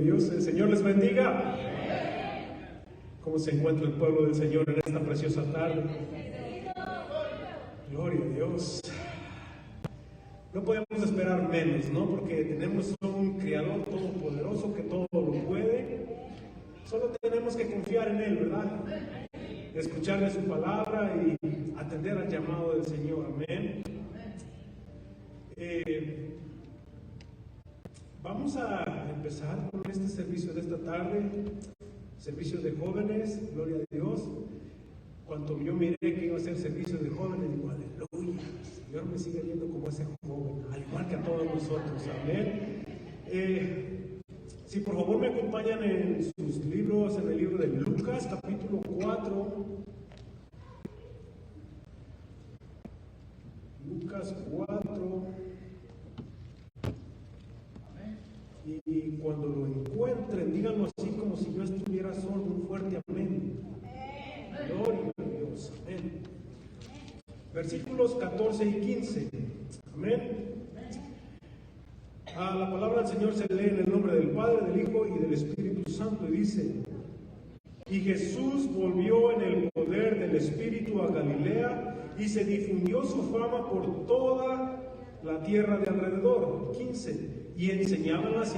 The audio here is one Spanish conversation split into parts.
Dios. El Señor les bendiga. ¿Cómo se encuentra el pueblo del Señor en esta preciosa tarde? Gloria a Dios. No podemos esperar menos, ¿no? Porque tenemos un Creador todopoderoso que todo lo puede. Solo tenemos que confiar en Él, ¿verdad? Escucharle su palabra y atender al llamado del Señor. Amén. Vamos a empezar con este servicio de esta tarde, servicio de jóvenes, gloria a Dios. Cuando yo miré que iba a ser servicio de jóvenes, digo, aleluya, el Señor me sigue viendo como ese joven, al igual que a todos nosotros, amén. Si por favor me acompañan en sus libros, en el libro de Lucas, capítulo 4. Lucas 4. Y cuando lo encuentren, díganlo así como si yo estuviera sordo, un fuerte amén. Gloria a Dios, amén. Versículos 14 y 15, amén. La palabra del Señor se lee en el nombre del Padre, del Hijo y del Espíritu Santo, y dice: y Jesús volvió en el poder del Espíritu a Galilea, y se difundió su fama por toda la tierra de alrededor. 15. Y enseñaba en las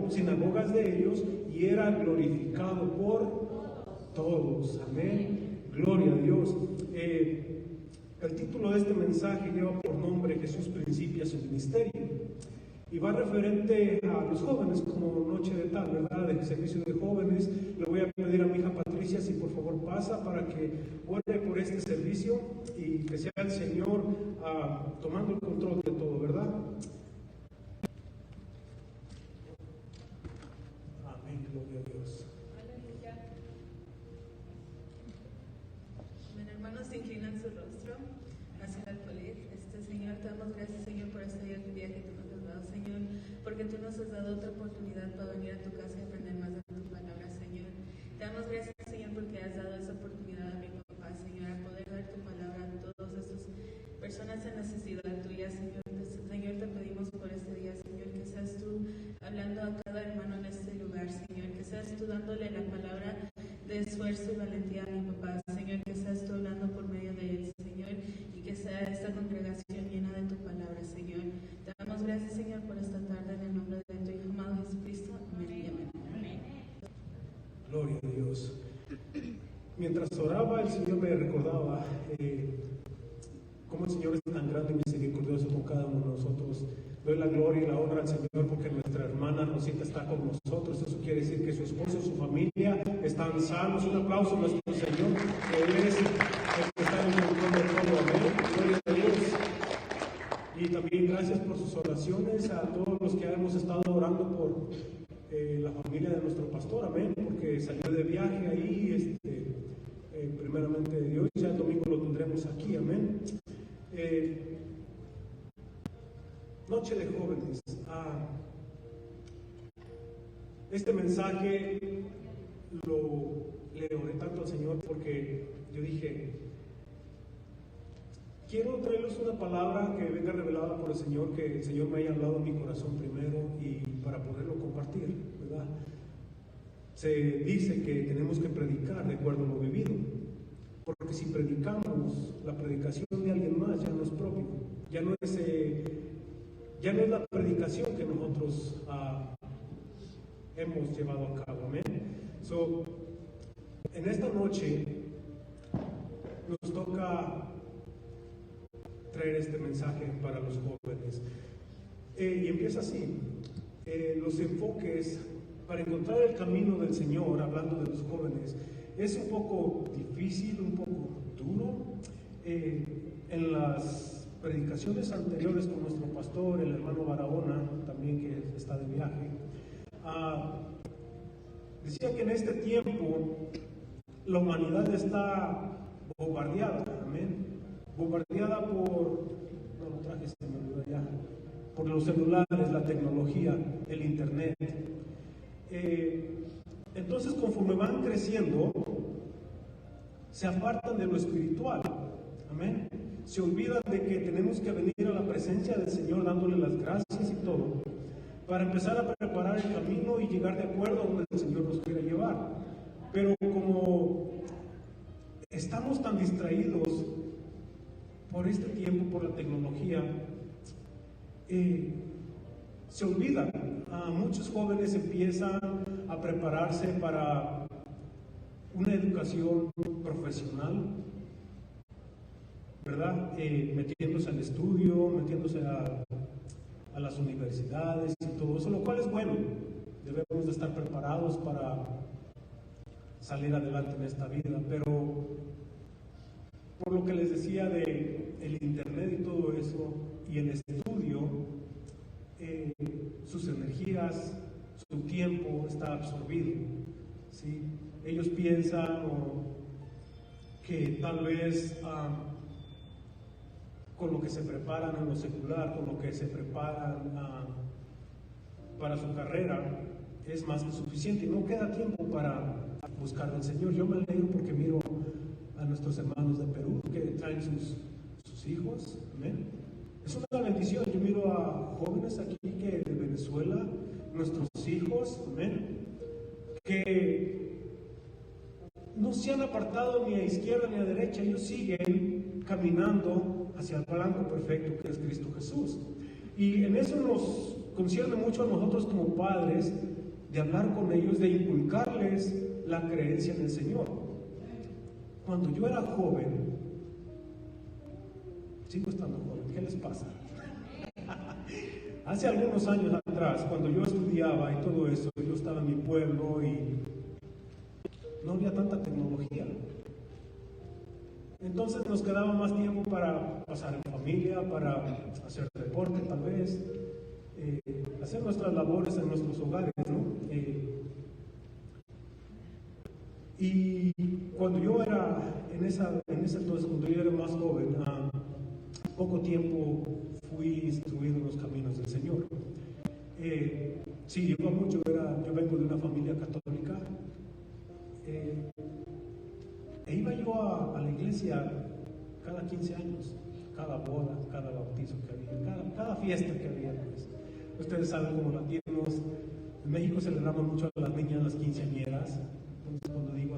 sinagogas de ellos, y era glorificado por todos. Amén. Gloria a Dios. El título de este mensaje lleva por nombre: Jesús principia su ministerio. Y va referente a los jóvenes, como noche de tal, ¿verdad? De servicio de jóvenes. Le voy a pedir a mi hija Patricia si por favor pasa para que ore por este servicio y que sea el Señor tomando el control de todo, ¿verdad? Amén, gloria a Dios. Bueno, hermanos, inclinan su rostro hacia el polit. Señor, te damos gracias, Señor, por este día que tú nos has dado, Señor, porque tú nos has dado otra oportunidad para venir a tu casa y aprender más de tu palabra, Señor. Te damos gracias, Señor, porque has dado esa oportunidad a mi papá, Señor, a poder dar tu palabra a todas esas personas en necesidad tuya, Señor. Señor, te pedimos por este día, Señor, que seas tú hablando a cada hermano en este lugar, Señor, que seas tú dándole la palabra de esfuerzo y valentía a mi papá, Señor, que seas tú hablando por medio de él, Señor, y que sea esta congregación llena de tu palabra, Señor. Te damos gracias, Señor, por esta tarde, en el nombre de tu Hijo amado Jesucristo. Amén y amén. Gloria a Dios. Mientras oraba, el Señor me recordaba cómo el Señor es tan grande y misericordioso con cada uno de nosotros. Doy la gloria y la honra al Señor porque nuestra hermana Rosita está con nosotros. Eso quiere decir que su esposo y su familia están sanos. Un aplauso a nuestro Señor, que Él es el que está en el control de todo. Amén. Gloria a Dios. Y también gracias por sus oraciones a todos los que hemos estado orando por la familia de nuestro pastor. Amén. Porque salió de viaje ahí, primeramente de Dios. Ya el domingo lo tendremos aquí. Amén. Noche de jóvenes. Este mensaje le oré tanto al Señor porque yo dije, quiero traerles una palabra que venga revelada por el Señor, que el Señor me haya hablado en mi corazón primero y para poderlo compartir, ¿verdad? Se dice que tenemos que predicar de acuerdo a lo vivido, porque si predicamos, la predicación de alguien más ya no es propio, ya no es la predicación que nosotros hemos llevado a cabo. Amén. En esta noche nos toca traer este mensaje para los jóvenes. Y empieza así. Los enfoques para encontrar el camino del Señor, hablando de los jóvenes, es un poco difícil, un poco duro. En las predicaciones anteriores con nuestro pastor, el hermano Barahona, también que está de viaje, decía que en este tiempo la humanidad está bombardeada, amén, bombardeada por los celulares, la tecnología, el internet. Entonces, conforme van creciendo, se apartan de lo espiritual, amén. Se olvidan de que tenemos que venir a la presencia del Señor dándole las gracias y todo, para empezar a preparar el camino y llegar de acuerdo a donde el Señor nos quiere llevar. Pero como estamos tan distraídos por este tiempo, por la tecnología, se olvidan. Muchos jóvenes empiezan a prepararse para una educación profesional, ¿verdad? Metiéndose al estudio, metiéndose a las universidades y todo eso, lo cual es bueno. Debemos de estar preparados para salir adelante en esta vida, pero por lo que les decía de el internet y todo eso, y el estudio, sus energías, su tiempo está absorbido, ¿sí? Ellos piensan que tal vez con lo que se preparan en lo secular, con lo que se preparan para su carrera, es más que suficiente y no queda tiempo para buscar al Señor. Yo me alegro porque miro a nuestros hermanos de Perú que traen sus hijos, amén. Es una bendición. Yo miro a jóvenes aquí que de Venezuela, nuestros hijos, amén, que no se han apartado ni a izquierda ni a derecha, ellos siguen caminando hacia el blanco perfecto que es Cristo Jesús. Y en eso nos concierne mucho a nosotros como padres, de hablar con ellos, de inculcarles la creencia en el Señor. Cuando yo era joven, sigo estando joven, ¿qué les pasa? Hace algunos años atrás, cuando yo estudiaba y todo eso, yo estaba en mi pueblo y no había tanta tecnología. Entonces nos quedaba más tiempo para pasar en familia, para hacer deporte tal vez, hacer nuestras labores en nuestros hogares, ¿no? Y cuando yo era en ese entonces, cuando yo era más joven, poco tiempo fui instruido en los caminos del Señor. Sí, llevo mucho, yo vengo de una familia católica. E iba yo a la iglesia cada 15 años, cada boda, cada bautizo que había, cada fiesta que había. Pues. Ustedes saben cómo latinos, en México celebramos mucho a las niñas, las quinceañeras. Entonces, cuando digo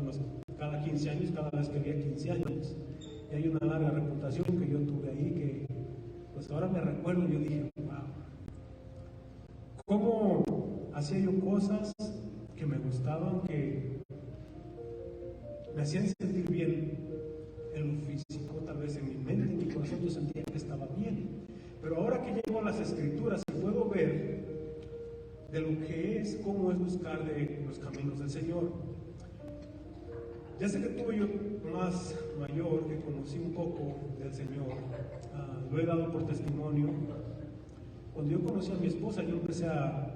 cada 15 años, cada vez que había 15 años. Y hay una larga reputación que yo tuve ahí que, pues ahora me recuerdo, yo dije, wow, cómo hacía yo cosas que me gustaban, que me hacían sentir bien en lo físico, tal vez en mi mente, en mi corazón yo sentía que estaba bien. Pero ahora que llego a las Escrituras y puedo ver de lo que es, cómo es buscar de los caminos del Señor. Ya sé que tuve yo más mayor, que conocí un poco del Señor, lo he dado por testimonio. Cuando yo conocí a mi esposa, yo empecé a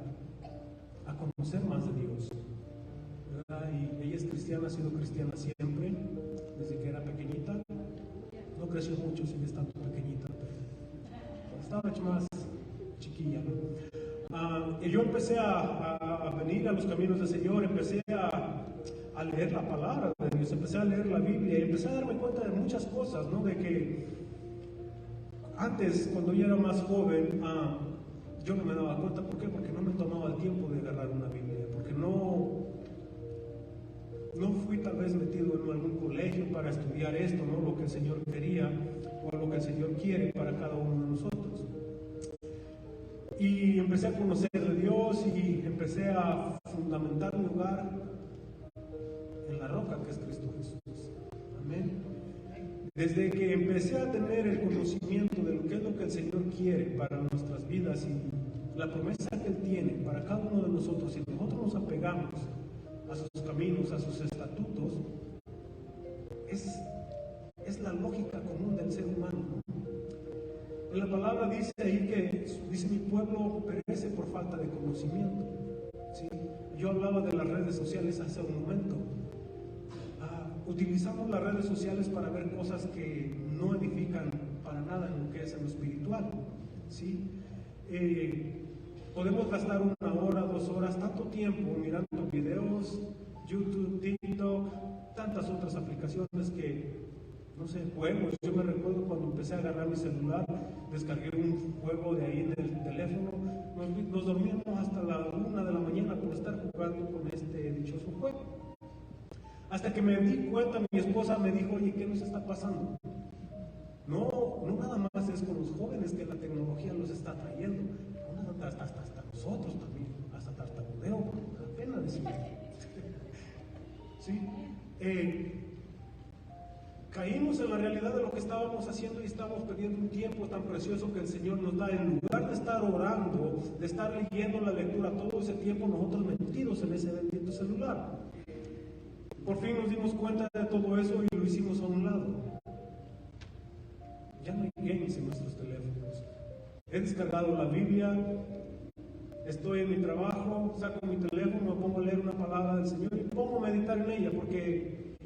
conocer más de Dios, ¿verdad? Y ella es cristiana, ha sido cristiana siempre, desde que era pequeñita. No creció mucho, sigue estando pequeñita, pero estaba hecho más chiquilla, ¿no? Y yo empecé a venir a los caminos del Señor, empecé a leer la palabra de Dios, empecé a leer la Biblia y empecé a darme cuenta de muchas cosas, ¿no? De que antes, cuando yo era más joven, yo no me daba cuenta. ¿Por qué? Porque no me tomaba el tiempo de agarrar una Biblia, porque no fui tal vez metido en algún colegio para estudiar esto, ¿no? Lo que el Señor quería o lo que el Señor quiere para cada uno de nosotros. Y empecé a conocer de Dios y empecé a fundamentar mi hogar en la roca que es Cristo Jesús. Amén. Desde que empecé a tener el conocimiento de lo que es lo que el Señor quiere para nuestras vidas y la promesa que Él tiene para cada uno de nosotros, si nosotros nos apegamos a sus caminos, a sus estatutos, es la lógica común del ser humano, ¿no? En la palabra dice ahí que dice mi pueblo perece por falta de conocimiento, ¿sí? Yo hablaba de las redes sociales hace un momento. Utilizamos las redes sociales para ver cosas que no edifican para nada en lo que es en lo espiritual, ¿sí? Podemos gastar 1 hora, 2 horas, tanto tiempo mirando videos, YouTube, TikTok, tantas otras aplicaciones que, no sé, juegos. Yo me recuerdo cuando empecé a agarrar mi celular, descargué un juego de ahí en el teléfono, nos dormíamos hasta la 1 de la mañana por estar jugando con este dichoso juego. Hasta que me di cuenta, mi esposa me dijo, oye, ¿qué nos está pasando? No nada más es con los jóvenes que la tecnología los está trayendo, hasta nosotros también, hasta tartamudeo, apenas decimos. ¿Sí? Caímos en la realidad de lo que estábamos haciendo y estábamos perdiendo un tiempo tan precioso que el Señor nos da. En lugar de estar orando, de estar leyendo la lectura todo ese tiempo, nosotros metidos en ese bendito celular. Por fin nos dimos cuenta de todo eso y lo hicimos a un lado. Ya no hay games en nuestros teléfonos. He descargado la Biblia, estoy en mi trabajo, saco mi teléfono, me pongo a leer una palabra del Señor y pongo a meditar en ella, porque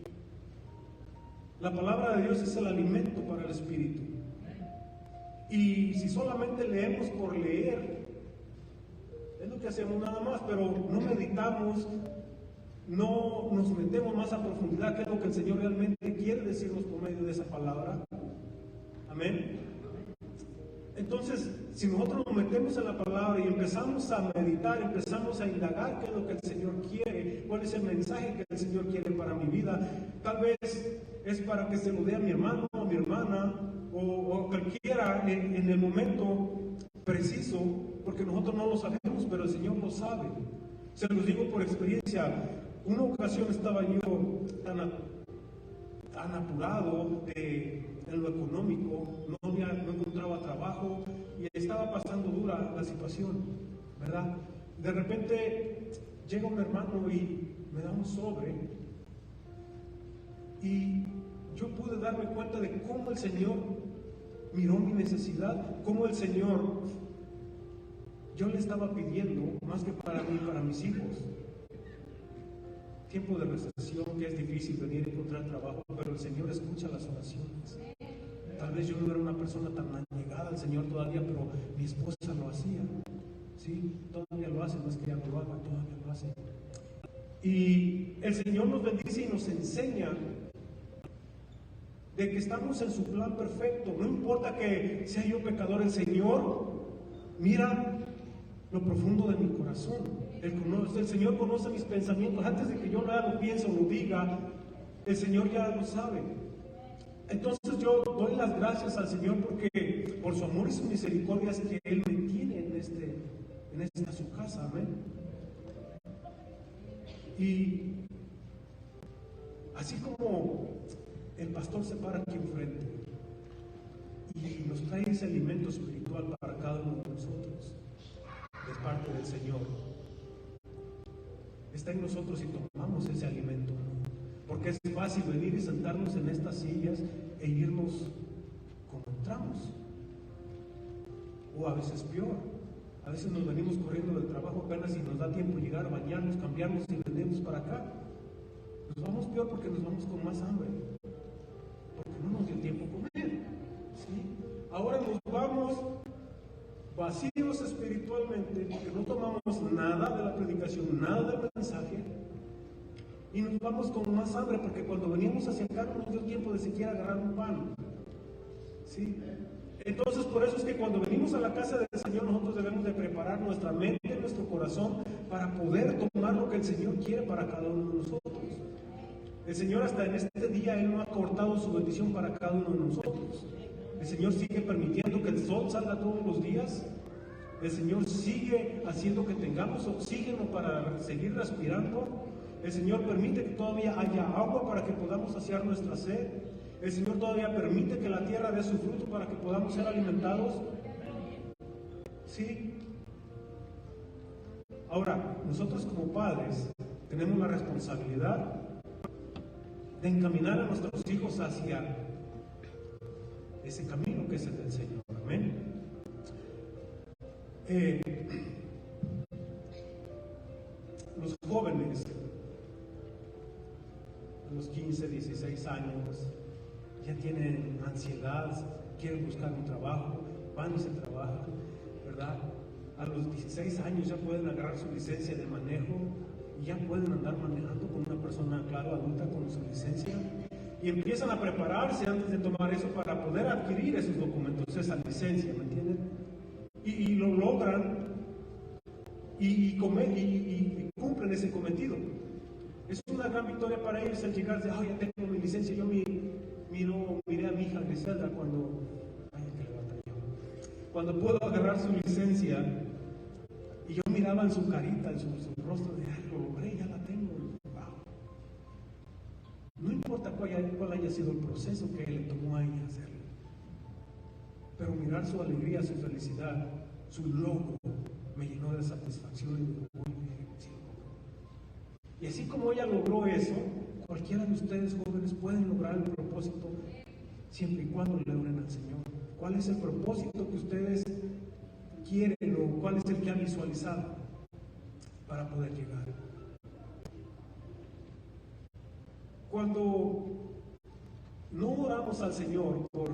la palabra de Dios es el alimento para el espíritu. Y si solamente leemos por leer, es lo que hacemos nada más, pero no meditamos, no nos metemos más a profundidad, que es lo que el Señor realmente quiere decirnos por medio de esa palabra. Amén. Entonces, si nosotros nos metemos en la palabra y empezamos a meditar, empezamos a indagar qué es lo que el Señor quiere, cuál es el mensaje que el Señor quiere para mi vida, tal vez es para que se lo dé a mi hermano o a mi hermana o cualquiera en el momento preciso, porque nosotros no lo sabemos, pero el Señor lo sabe. Se los digo por experiencia. Una ocasión estaba yo tan apurado en lo económico, no encontraba trabajo y estaba pasando dura la situación, ¿verdad? De repente llega un hermano y me da un sobre y yo pude darme cuenta de cómo el Señor miró mi necesidad, cómo el Señor, yo le estaba pidiendo más que para mí, para mis hijos. Tiempo de recesión, que es difícil venir a encontrar trabajo, pero el Señor escucha las oraciones. Tal vez yo no era una persona tan allegada al Señor todavía, pero mi esposa lo hacía. ¿Sí? Todavía lo hace, no es que ya no lo haga, todavía lo hace. Y el Señor nos bendice y nos enseña de que estamos en su plan perfecto. No importa que sea yo pecador, el Señor mira lo profundo de mi corazón. El Señor conoce mis pensamientos. Antes de que yo lo piense o lo diga, el Señor ya lo sabe. Entonces yo doy las gracias al Señor porque por su amor y su misericordia es que Él me tiene en esta su casa. Amén. Y así como el pastor se para aquí enfrente y nos trae ese alimento espiritual para cada uno de nosotros, de parte del Señor, está en nosotros y tomamos ese alimento, porque es fácil venir y sentarnos en estas sillas e irnos como entramos, o a veces peor. A veces nos venimos corriendo del trabajo apenas y nos da tiempo llegar, bañarnos, cambiarnos y venimos para acá. Nos vamos peor porque nos vamos con más hambre, porque no nos dio tiempo a comer, ¿sí? Ahora nos vamos vacíos espiritualmente porque no tomamos nada de la predicación, nada del mensaje, y nos vamos con más hambre porque cuando veníamos hacia acá no nos dio tiempo de siquiera agarrar un pan, ¿sí? Entonces por eso es que cuando venimos a la casa del Señor nosotros debemos de preparar nuestra mente, nuestro corazón para poder tomar lo que el Señor quiere para cada uno de nosotros. El Señor hasta en este día Él no ha cortado su bendición para cada uno de nosotros. El Señor sigue permitiendo que el sol salga todos los días. El Señor sigue haciendo que tengamos oxígeno para seguir respirando. El Señor permite que todavía haya agua para que podamos saciar nuestra sed. El Señor todavía permite que la tierra dé su fruto para que podamos ser alimentados. ¿Sí? Ahora, nosotros como padres tenemos la responsabilidad de encaminar a nuestros hijos hacia ese camino que es el del Señor. Amén. Los jóvenes a los 15, 16 años ya tienen ansiedad, quieren buscar un trabajo, van y se trabajan, ¿verdad? A los 16 años ya pueden agarrar su licencia de manejo y ya pueden andar manejando con una persona, claro, adulta con su licencia, y empiezan a prepararse antes de tomar eso para poder adquirir esos documentos, esa licencia, ¿me entienden? Y lo logran y cumplen ese cometido. Es una gran victoria para ellos el llegar de, ya tengo mi licencia. Yo miré a mi hija Griselda cuando puedo agarrar su licencia, y yo miraba en su carita, en su rostro, de, lo logré, ya la tengo. Wow. No importa cuál haya sido el proceso que le tomó a ella hacerlo, pero mirar su alegría, su felicidad, su logro, me llenó de satisfacción y de orgullo. Y así como ella logró eso, cualquiera de ustedes jóvenes pueden lograr el propósito siempre y cuando le oren al Señor. ¿Cuál es el propósito que ustedes quieren o cuál es el que han visualizado para poder llegar? Cuando no oramos al Señor por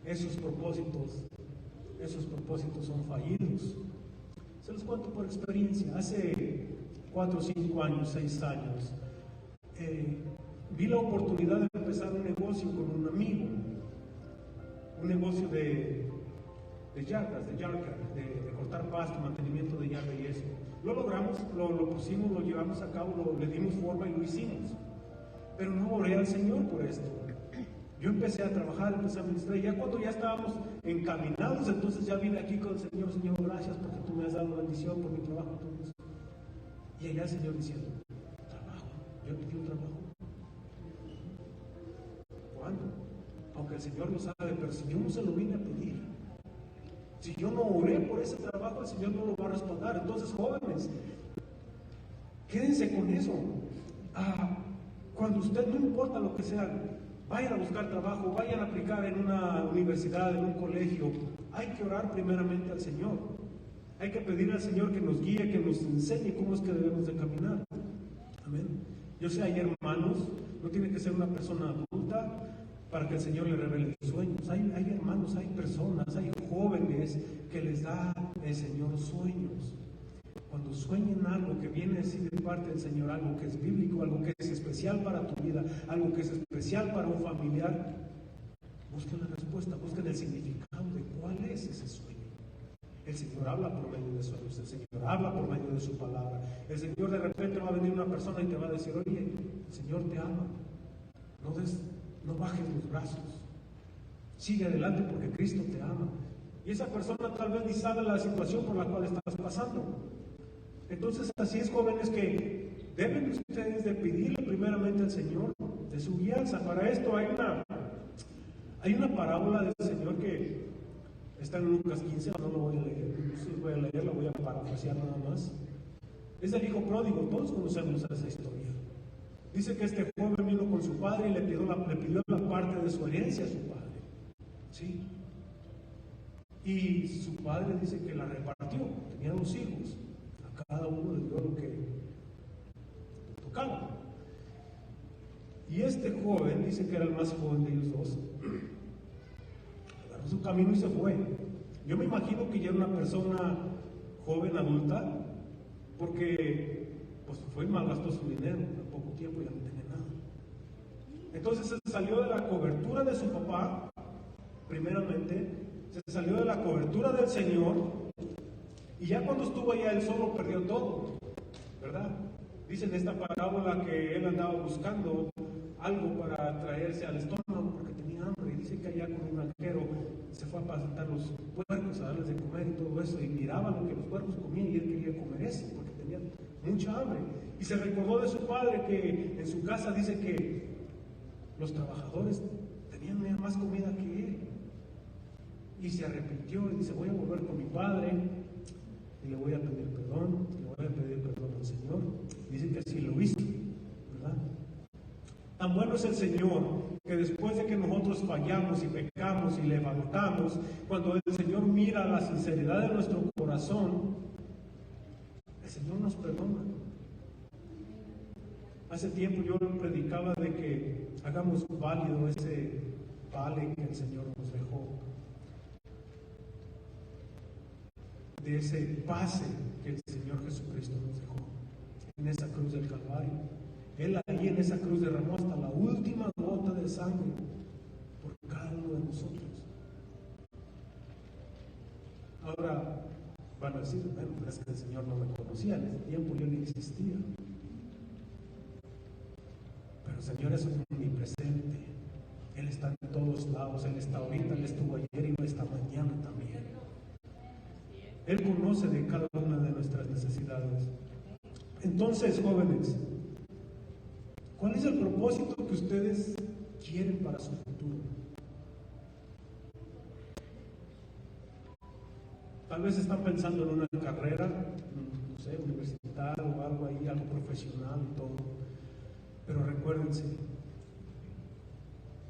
esos propósitos son fallidos. Se los cuento por experiencia. Hace 4, 5 años, 6 años, vi la oportunidad de empezar un negocio con un amigo, un negocio de yardas, de cortar pasto, mantenimiento de yarda y eso. Lo logramos, lo pusimos, lo llevamos a cabo, le dimos forma y lo hicimos. Pero no oré al Señor por esto. Yo empecé a trabajar, empecé a ministrar, y ya cuando ya estábamos encaminados, entonces ya vine aquí con el Señor, Señor, gracias porque tú me has dado bendición por mi trabajo, todo eso. Y allá el Señor diciendo, trabajo, yo pedí un trabajo. ¿Cuándo? Aunque el Señor lo sabe, pero si yo no se lo vine a pedir, si yo no oré por ese trabajo, el Señor no lo va a respaldar. Entonces, jóvenes, quédense con eso. Cuando usted, no importa lo que sea, vayan a buscar trabajo, vayan a aplicar en una universidad, en un colegio, hay que orar primeramente al Señor. Hay que pedir al Señor que nos guíe, que nos enseñe cómo es que debemos de caminar. Amén. Yo sé, hay hermanos, no tiene que ser una persona adulta para que el Señor le revele sus sueños. Hay hermanos, hay personas, hay jóvenes que les da el Señor sueños. Cuando sueñen algo que viene así de parte del Señor, algo que es bíblico, algo que es especial para tu vida, algo que es especial para un familiar, busquen la respuesta, busquen el significado de cuál es ese sueño. El Señor habla por medio de sueños, el Señor habla por medio de su palabra. El Señor de repente va a venir una persona y te va a decir, oye, el Señor te ama, no bajes los brazos, sigue adelante porque Cristo te ama. Y esa persona tal vez ni sabe la situación por la cual estás pasando. Entonces, así es, jóvenes, que deben ustedes de pedirle primeramente al Señor de su guianza. Para esto hay una parábola del Señor que está en Lucas 15, no lo voy a leer, la voy a parafrasear nada más. Es el hijo pródigo, todos conocemos esa historia. Dice que este joven vino con su padre y le pidió la parte de su herencia a su padre. ¿Sí? Y su padre dice que la repartió, tenía 2 hijos. Cada uno le dio lo que le tocaba. Y este joven, dice que era el más joven de ellos dos, agarró su camino y se fue. Yo me imagino que ya era una persona joven, adulta, porque pues fue y malgastó su dinero, en poco tiempo ya no tenía nada. Entonces se salió de la cobertura de su papá, primeramente, se salió de la cobertura del Señor. Y ya cuando estuvo allá, él solo perdió todo, ¿verdad? Dice en esta parábola que él andaba buscando algo para traerse al estómago porque tenía hambre. Y dice que allá con un granjero se fue a apacentar los puercos, a darles de comer y todo eso. Y miraba lo que los puercos comían y él quería comer eso porque tenía mucha hambre. Y se recordó de su padre que en su casa dice que los trabajadores tenían más comida que él. Y se arrepintió y dice, voy a volver con mi padre y le voy a pedir perdón, al Señor. Dice que así lo hizo, ¿verdad? Tan bueno es el Señor que después de que nosotros fallamos y pecamos y levantamos, cuando el Señor mira la sinceridad de nuestro corazón, el Señor nos perdona. Hace tiempo yo predicaba de que hagamos válido ese vale que el Señor nos dejó, de ese pase que el Señor Jesucristo nos dejó en esa cruz del Calvario. Él ahí en esa cruz derramó hasta la última gota de sangre por cada uno de nosotros. Ahora, Van a decir, bueno, es que el Señor no me conocía, en ese tiempo yo ni existía. Pero el Señor es omnipresente. Él está en todos lados, Él está ahorita, Él estuvo ayer y está mañana también. Él conoce de cada una de nuestras necesidades. Entonces, jóvenes, ¿cuál es el propósito que ustedes quieren para su futuro? Tal vez están pensando en una carrera, no sé, universitaria o algo ahí, algo profesional y todo. Pero recuérdense,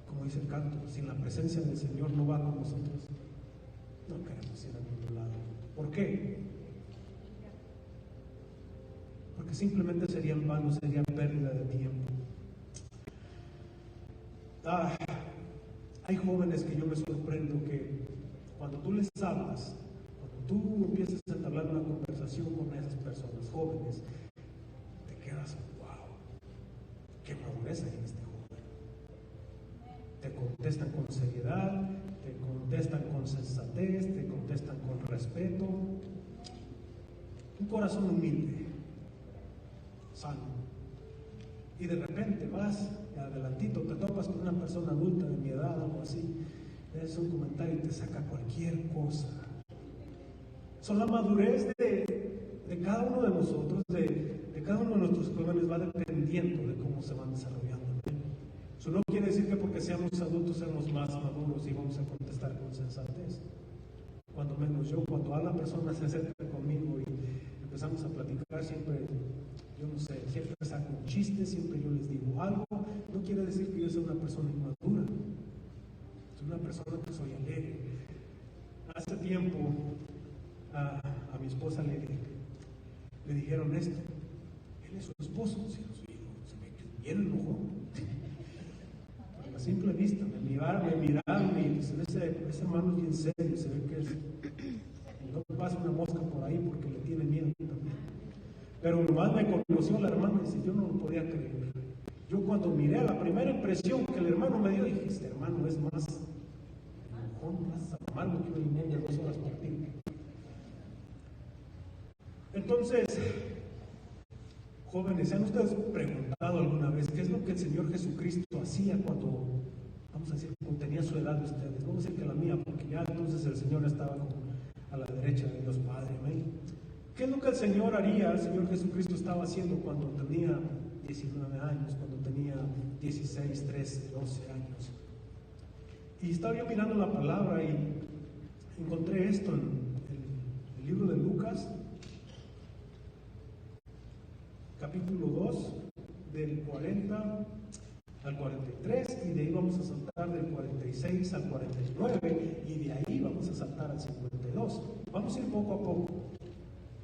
como dice el canto, sin la presencia del Señor no va con nosotros. No queremos ir a ningún lado. ¿Por qué? Porque simplemente sería en vano, sería pérdida de tiempo. Hay jóvenes que yo me sorprendo que cuando tú les hablas, cuando tú empiezas a entablar una conversación con esas personas jóvenes, te quedas, wow, qué madurez hay en este joven. Te contestan con seriedad, te contestan con sensatez, te contestan con respeto, un corazón humilde, sano. Y de repente vas adelantito, te topas con una persona adulta de mi edad, algo así, le haces un comentario y te saca cualquier cosa. Son la madurez de cada uno de nosotros, de cada uno de nuestros jóvenes, va dependiendo de cómo se van desarrollando. Eso no quiere decir que porque seamos adultos seamos más maduros y vamos a contestar con sensatez. Cuando menos yo, cuando a la persona se acerca conmigo y empezamos a platicar, siempre, yo no sé, siempre saco un chiste, siempre yo les digo algo. No quiere decir que yo sea una persona inmadura, soy una persona que soy alegre. Hace tiempo a mi esposa le dijeron esto: él es su esposo. Se ve que bien enojó. A la simple vista, me miraron y ese hermano es bien serio, se ve que es. No pasa una mosca por ahí porque le tiene miedo también. Pero nomás me conoció la hermana y dice, yo no lo podía creer. Yo cuando miré a la primera impresión que el hermano me dio, dije, este hermano es más enojón, más amargo que un limón de 2 horas por ti. Entonces, jóvenes, ¿se han ustedes preguntado alguna vez qué es lo que el Señor Jesucristo hacía cuando, vamos a decir, cuando tenía su edad de ustedes? Vamos a decir que la mía, porque ya entonces el Señor estaba a la derecha de Dios Padre, amén. ¿Qué es lo que el Señor haría? El Señor Jesucristo estaba haciendo cuando tenía 19 años, cuando tenía 16, 13, 12 años. Y estaba yo mirando la palabra y encontré esto en el libro de Lucas, capítulo 2, del 40 al 43, y de ahí vamos a saltar del 46 al 49, y de ahí vamos a saltar al 52. Vamos a ir poco a poco.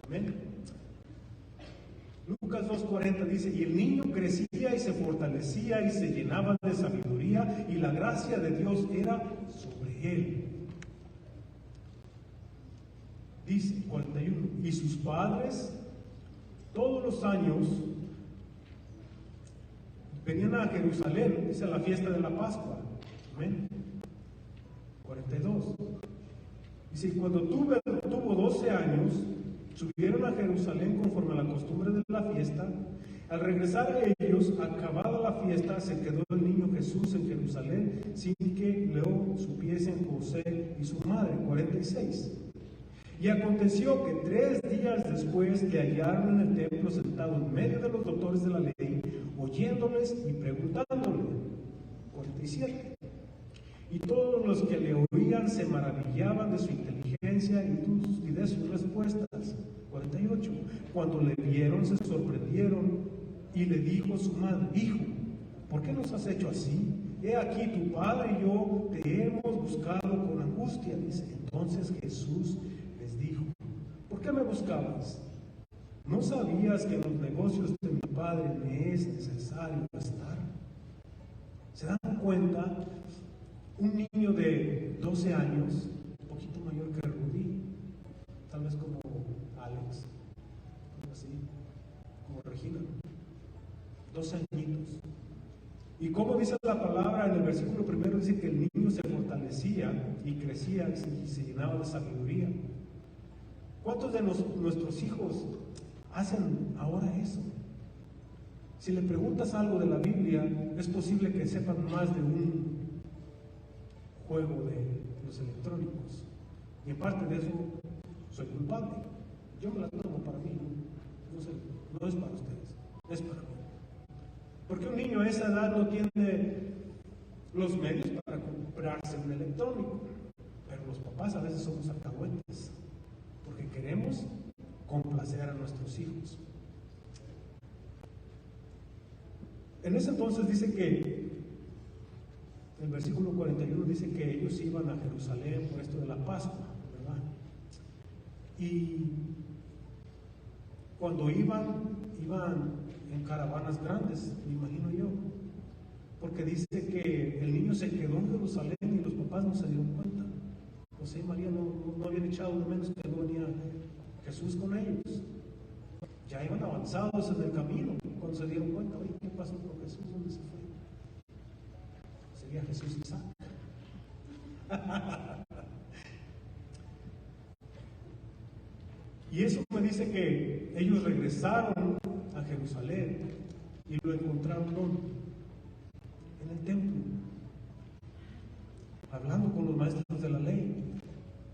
Amén. Lucas 2:40 dice, y el niño crecía y se fortalecía y se llenaba de sabiduría, y la gracia de Dios era sobre él. Dice 41, y sus padres todos los años venían a Jerusalén, dice, a la fiesta de la Pascua. Amén. 42. Dice, y cuando tuvo 12 años, subieron a Jerusalén conforme a la costumbre de la fiesta. Al regresar ellos, acabada la fiesta, se quedó el niño Jesús en Jerusalén, sin que lo supiesen José y su madre. 46. Y aconteció que 3 días después le hallaron en el templo sentado en medio de los doctores de la ley, oyéndoles y preguntándole. 47. Y todos los que le oían se maravillaban de su inteligencia y de sus respuestas. 48. Cuando le vieron se sorprendieron y le dijo su madre, hijo, ¿por qué nos has hecho así? He aquí tu padre y yo te hemos buscado con angustia. Dice, entonces Jesús les dijo, ¿por qué me buscabas? ¿No sabías que en los negocios de mi padre me es necesario estar? ¿Se dan cuenta? Un niño de 12 años, un poquito mayor que Rudy, tal vez como Alex, como así, como Regina, 12 añitos. Y como dice la palabra en el versículo primero, dice que el niño se fortalecía y crecía y se llenaba de sabiduría. ¿Cuántos de nuestros hijos hacen ahora eso? Si le preguntas algo de la Biblia, es posible que sepan más de un juego de los electrónicos. Y en parte de eso soy culpable. Yo me la tomo para mí, no es para ustedes, es para mí. Porque un niño a esa edad no tiene los medios para comprarse un electrónico. Pero los papás a veces somos alcahuetes, porque queremos complacer a nuestros hijos. En ese entonces dice que, el versículo 41 dice que ellos iban a Jerusalén por esto de la Pascua, ¿verdad? Y cuando iban en caravanas grandes, me imagino yo, porque dice que el niño se quedó en Jerusalén y los papás no se dieron cuenta. José y María no habían echado de menos que no venía Jesús con ellos. Ya iban avanzados en el camino cuando se dieron cuenta. Oye, ¿qué pasó con Jesús? ¿Dónde se fue? Sería Jesús Isaac. Y eso me dice que ellos regresaron a Jerusalén y lo encontraron en el templo, hablando con los maestros de la ley.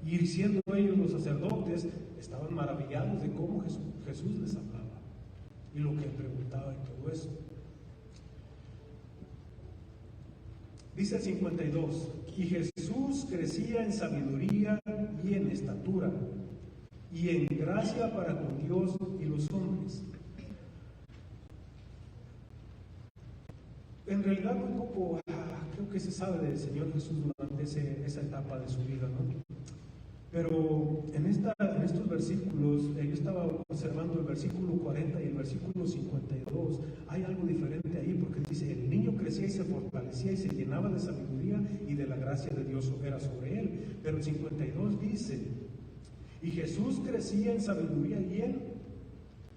Y siendo ellos los sacerdotes, estaban maravillados de cómo Jesús les hablaba y lo que preguntaba y todo eso. Dice el 52, y Jesús crecía en sabiduría y en estatura y en gracia para con Dios y los hombres. En realidad muy poco creo que se sabe del Señor Jesús durante esa etapa de su vida, ¿no? Pero en estos versículos, yo estaba observando el versículo 40 y el versículo 52, hay algo diferente ahí, porque dice, el niño crecía y se fortalecía y se llenaba de sabiduría y de la gracia de Dios era sobre él. Pero el 52 dice, y Jesús crecía en sabiduría y en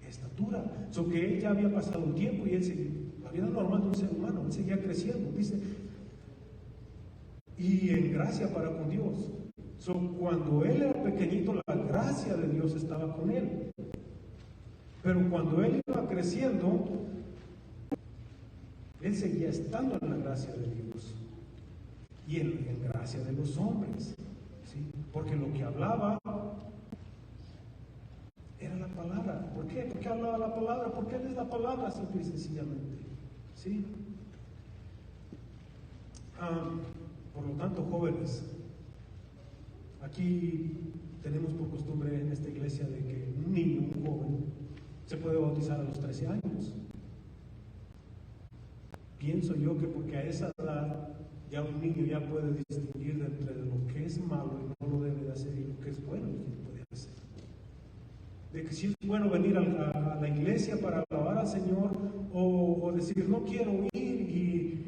estatura. So que él ya había pasado un tiempo y la vida normal de un ser humano, él seguía creciendo, dice, y en gracia para con Dios. So, cuando él era pequeñito, la gracia de Dios estaba con él. Pero cuando él iba creciendo, él seguía estando en la gracia de Dios y en gracia de los hombres, ¿sí? Porque lo que hablaba era la palabra. ¿Por qué? ¿Por qué hablaba la palabra? Porque él es la palabra, simple y sencillamente, ¿sí? Por lo tanto, jóvenes, aquí tenemos por costumbre en esta iglesia de que un niño, un joven, se puede bautizar a los 13 años. Pienso yo que porque a esa edad ya un niño ya puede distinguir entre lo que es malo y no lo debe de hacer y lo que es bueno y lo puede hacer. De que si es bueno venir a la iglesia para alabar al Señor o decir no quiero ir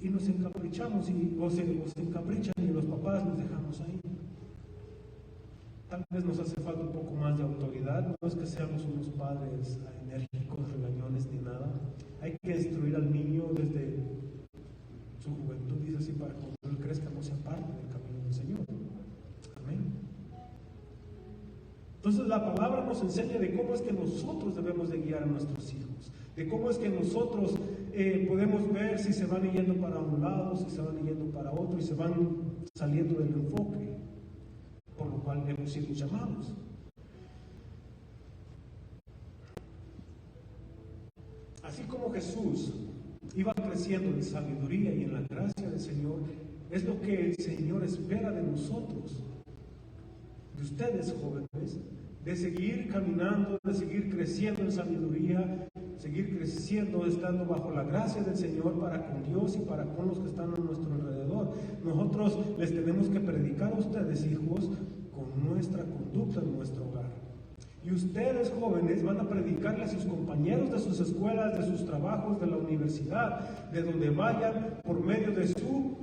y nos encaprichamos o se encaprichan y los papás nos dejamos ahí. Tal vez nos hace falta un poco más de autoridad, no es que seamos unos padres enérgicos, regañones ni nada. Hay que instruir al niño desde su juventud, dice así, para que cuando él crezca no sea parte del camino del Señor. Amén. Entonces la palabra nos enseña de cómo es que nosotros debemos de guiar a nuestros hijos, de cómo es que nosotros podemos ver si se van yendo para un lado, si se van yendo para otro y se van saliendo del enfoque, por lo cual hemos sido llamados. Así como Jesús iba creciendo en sabiduría y en la gracia del Señor, es lo que el Señor espera de nosotros, de ustedes jóvenes, de seguir caminando, de seguir creciendo en sabiduría, seguir creciendo, estando bajo la gracia del Señor para con Dios y para con los que están a nuestro alrededor. Nosotros les tenemos que predicar a ustedes, hijos, con nuestra conducta en nuestro hogar. Y ustedes, jóvenes, van a predicarle a sus compañeros de sus escuelas, de sus trabajos, de la universidad, de donde vayan, por medio de su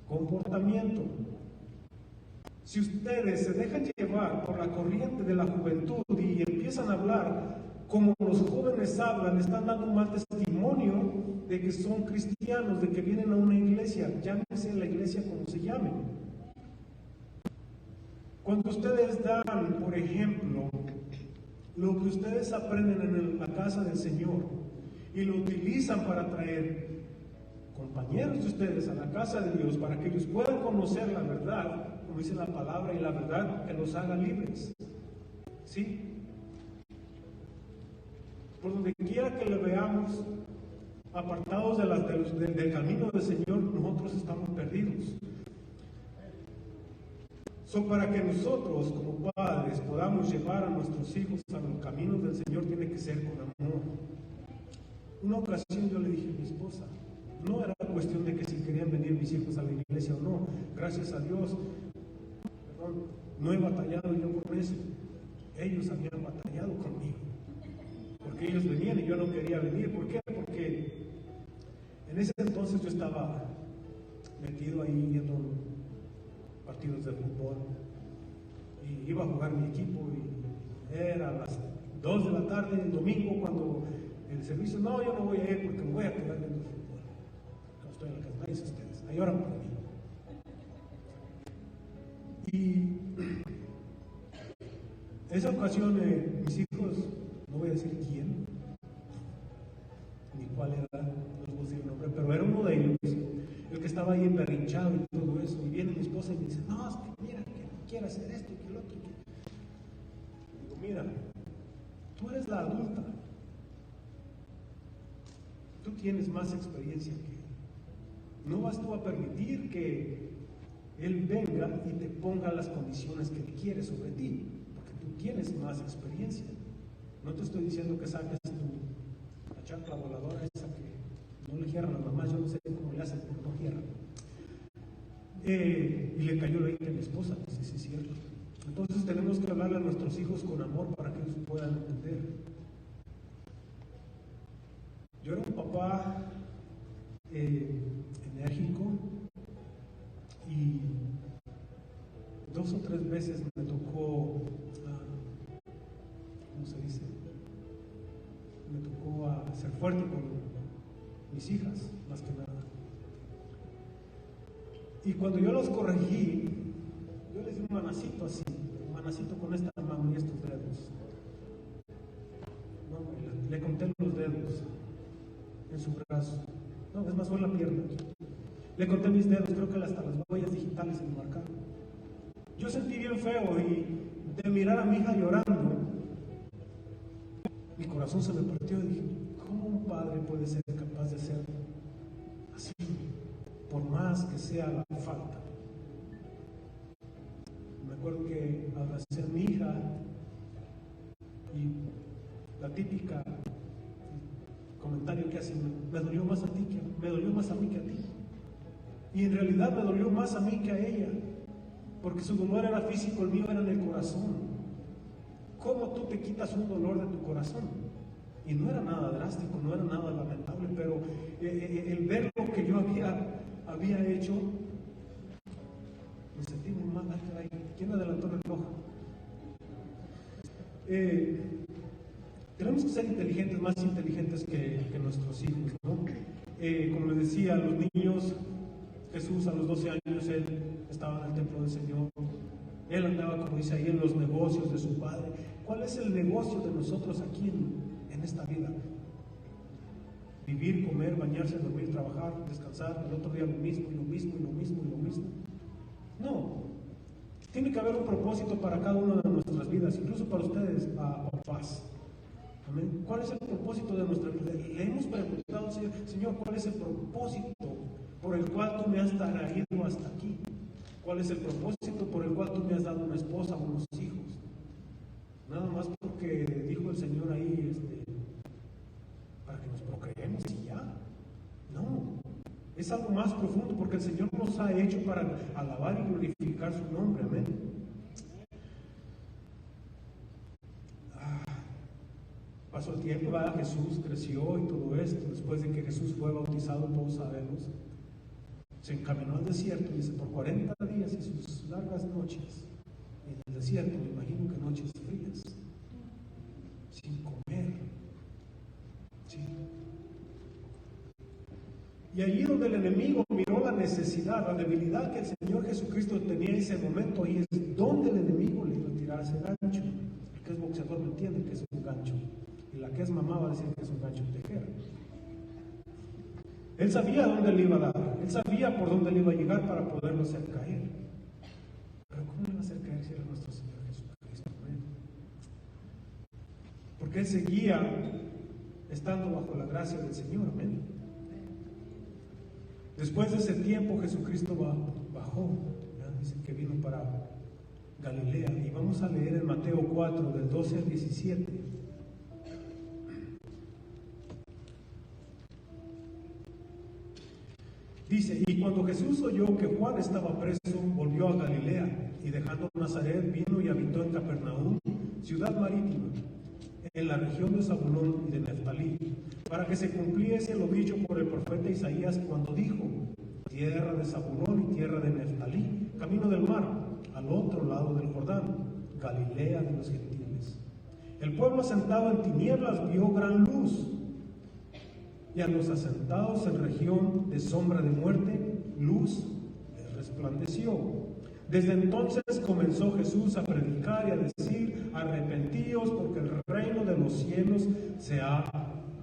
comportamiento. Si ustedes se dejan llevar por la corriente de la juventud y empiezan a hablar como los jóvenes hablan, están dando un mal testimonio de que son cristianos, de que vienen a una iglesia, llámese la iglesia como se llame. Cuando ustedes dan, por ejemplo, lo que ustedes aprenden en la casa del Señor y lo utilizan para traer compañeros de ustedes a la casa de Dios para que ellos puedan conocer la verdad, como dice la palabra, y la verdad que los haga libres. ¿Sí? Por donde quiera que le veamos apartados del camino del Señor, nosotros estamos perdidos. Para que nosotros como padres podamos llevar a nuestros hijos a los caminos del Señor, tiene que ser con amor. Una ocasión yo le dije a mi esposa, no era cuestión de que si querían venir mis hijos a la iglesia o no, gracias a Dios, no he batallado yo con eso. Ellos habían batallado conmigo, porque ellos venían y yo no quería venir. ¿Por qué? Porque en ese entonces yo estaba metido ahí viendo partidos de fútbol y iba a jugar mi equipo y era a las 2 de la tarde el domingo cuando el servicio, no, yo no voy a ir porque me voy a quedar viendo fútbol. No estoy en la casa, nadie ustedes, ahí oran por mí. Y esa ocasión mis hijos, no voy a decir quién ni cuál era, no les voy a decir el nombre, pero era uno de ellos el que estaba ahí emberrinchado y todo eso, y viene mi esposa y me dice, no, es que mira, que no quiere hacer esto y que lo otro. Digo, mira, tú eres la adulta, tú tienes más experiencia que él, no vas tú a permitir que él venga y te ponga las condiciones que él quiere sobre ti, porque tú tienes más experiencia. No te estoy diciendo que saques la chancla voladora esa que no le cierran a las mamás, yo no sé cómo le hacen, pero no cierran. Y le cayó la idea a mi esposa, sí, sí, es cierto. Entonces tenemos que hablarle a nuestros hijos con amor para que ellos puedan entender. Yo era un papá enérgico y 2 o 3 veces me tocó, ¿cómo se dice? Me tocó ser fuerte con mis hijas, más que nada. Y cuando yo los corregí, yo les di un manacito así, un manacito con esta mano y estos dedos. No, le conté los dedos en su brazo. No, es más, fue la pierna. Le conté mis dedos, creo que hasta las huellas digitales se me marcaron. Yo sentí bien feo y de mirar a mi hija llorando, mi corazón se me partió y dije, ¿cómo un padre puede ser capaz de hacer así? Por más que sea la falta. Me acuerdo que abracé a mi hija y la típica comentario que hacen, me dolió más a ti me dolió más a mí que a ti. Y en realidad me dolió más a mí que a ella, porque su dolor era físico, el mío era en el corazón. ¿Cómo tú te quitas un dolor de tu corazón? Y no era nada drástico, no era nada lamentable, pero el ver lo que yo había hecho, me sentí muy mal. ¿Quién adelantó el reloj? Tenemos que ser inteligentes, más inteligentes que nuestros hijos, ¿no? Como les decía, los niños, Jesús a los 12 años, él estaba en el templo del Señor, él andaba, como dice ahí, en los negocios de su padre. ¿Cuál es el negocio de nosotros aquí en esta vida? Vivir, comer, bañarse, dormir, trabajar, descansar, el otro día lo mismo, y lo mismo, y lo mismo, y lo mismo. No, tiene que haber un propósito para cada una de nuestras vidas, incluso para ustedes, papás. Amén. ¿Cuál es el propósito de nuestra vida? Le hemos preguntado, Señor, ¿cuál es el propósito por el cual tú me has traído hasta aquí? ¿Cuál es el propósito por el cual tú me has dado una esposa o unos hijos? Nada más porque dijo el Señor ahí, para que nos procreemos y ya. No, es algo más profundo, porque el Señor nos ha hecho para alabar y glorificar su nombre. Amén. Pasó el tiempo, Jesús creció y todo esto. Después de que Jesús fue bautizado, todos sabemos, se encaminó al desierto, dice, por 40 días y sus largas noches en el desierto. Me imagino que noches frías, sin comer, ¿sí? Y allí donde el enemigo miró la necesidad, la debilidad que el Señor Jesucristo tenía en ese momento, ahí es donde el enemigo le iba a tirar ese gancho. El que es boxeador me entiende que es un gancho. Y la que es mamá va a decir que es un gancho tejer. Él sabía dónde le iba a dar. Él sabía por dónde le iba a llegar para poderlo hacer caer. Pero ¿cómo le va a hacer caer si era nuestro Señor Jesucristo? Porque Él seguía estando bajo la gracia del Señor. Amén. Después de ese tiempo Jesucristo bajó, ¿ya? Dice que vino para Galilea, y vamos a leer en Mateo 4 del 12 al 17. Dice: y cuando Jesús oyó que Juan estaba preso, volvió a Galilea, y dejando Nazaret vino y habitó en Capernaum, ciudad marítima, en la región de Zabulón y de Neftalí, para que se cumpliese lo dicho por el profeta Isaías cuando dijo: tierra de Zabulón y tierra de Neftalí, camino del mar, al otro lado del Jordán, Galilea de los gentiles. El pueblo asentado en tinieblas vio gran luz, y a los asentados en región de sombra de muerte, luz les resplandeció. Desde entonces comenzó Jesús a predicar y a decir: arrepentíos, porque el reino de los cielos se ha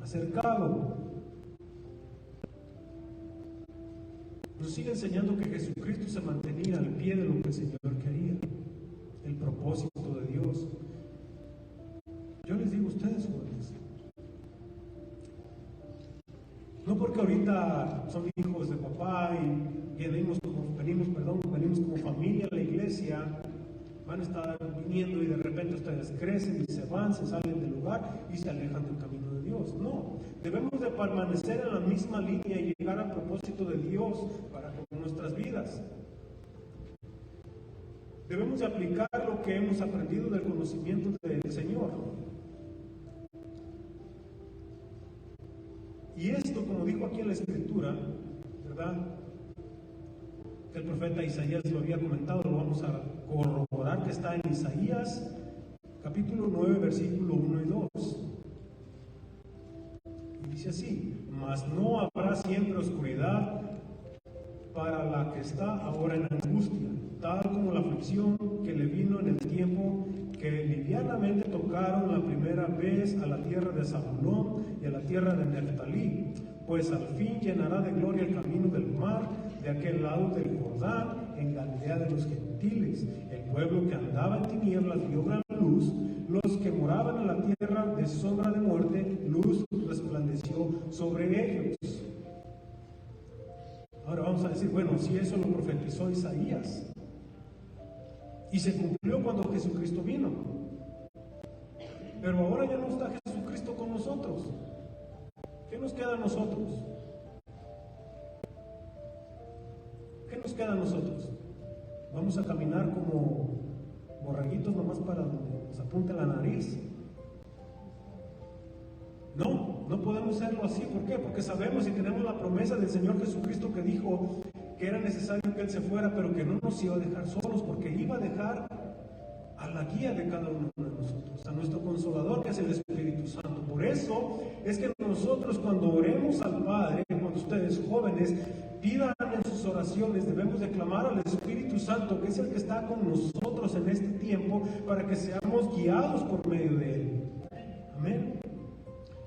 acercado. Nos sigue enseñando que Jesucristo se mantenía al pie de lo que el Señor quería, el propósito de Dios. Yo les digo a ustedes, jóvenes, no porque ahorita son hijos de papá y venimos como familia a la iglesia, van a estar viniendo y de repente ustedes crecen y se van, se salen del lugar y se alejan del camino de Dios. No, debemos de permanecer en la misma línea y llegar al propósito de Dios para con nuestras vidas. Debemos de aplicar lo que hemos aprendido del conocimiento del Señor. Y esto, como dijo aquí en la Escritura, ¿verdad?, que el profeta Isaías lo había comentado, lo vamos a corroborar, que está en Isaías capítulo 9, versículo 1 y 2. Y dice así: mas no habrá siempre oscuridad para la que está ahora en angustia, tal como la aflicción que le vino en el tiempo que livianamente tocaron la primera vez a la tierra de Zabulón y a la tierra de Neftalí, pues al fin llenará de gloria el camino del mar de aquel lado del Jordán, en Galilea de los gentiles. El pueblo que andaba en tinieblas vio gran luz, los que moraban en la tierra de sombra de muerte, luz resplandeció sobre ellos. Ahora vamos a decir, bueno, si eso lo profetizó Isaías y se cumplió cuando Jesucristo vino, pero ahora ya no está Jesucristo con nosotros. ¿Qué nos queda a nosotros? ¿Qué nos queda a nosotros? ¿Vamos a caminar como borreguitos nomás para donde nos apunte la nariz? No, no podemos hacerlo así. ¿Por qué? Porque sabemos y tenemos la promesa del Señor Jesucristo, que dijo que era necesario que Él se fuera, pero que no nos iba a dejar solos, porque iba a dejar a la guía de cada uno de nosotros, a nuestro Consolador, que es el Espíritu Santo. Por eso es que nosotros, cuando oremos al Padre, cuando ustedes jóvenes pidan en sus oraciones, debemos de clamar al Espíritu Santo, que es el que está con nosotros en este tiempo, para que seamos guiados por medio de Él. Amén.